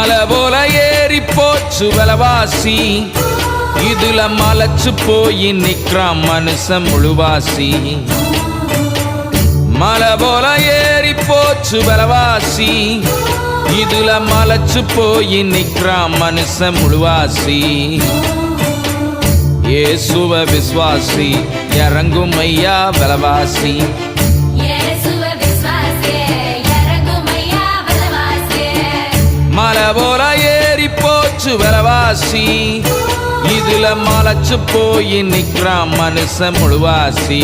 மலை போல ஏறி போச்சு விலவாசி, இதுல மலைச்சு போய் நிக்கிறான் மனுஷன் முழுவாசி. மலை போல ஏறி போச்சு விலவாசி, இதுல மலைச்சு போய் நிக்கிறான் மனுஷன் முழுவாசி. இயேசுவ விசுவாசி இறங்கும் ஐயா விலவாசி. மலை போல ஏறி போச்சு விலவாசி, இதுல மலைச்சு போய் நிக்கிறான் மனுஷன் முழுவாசி.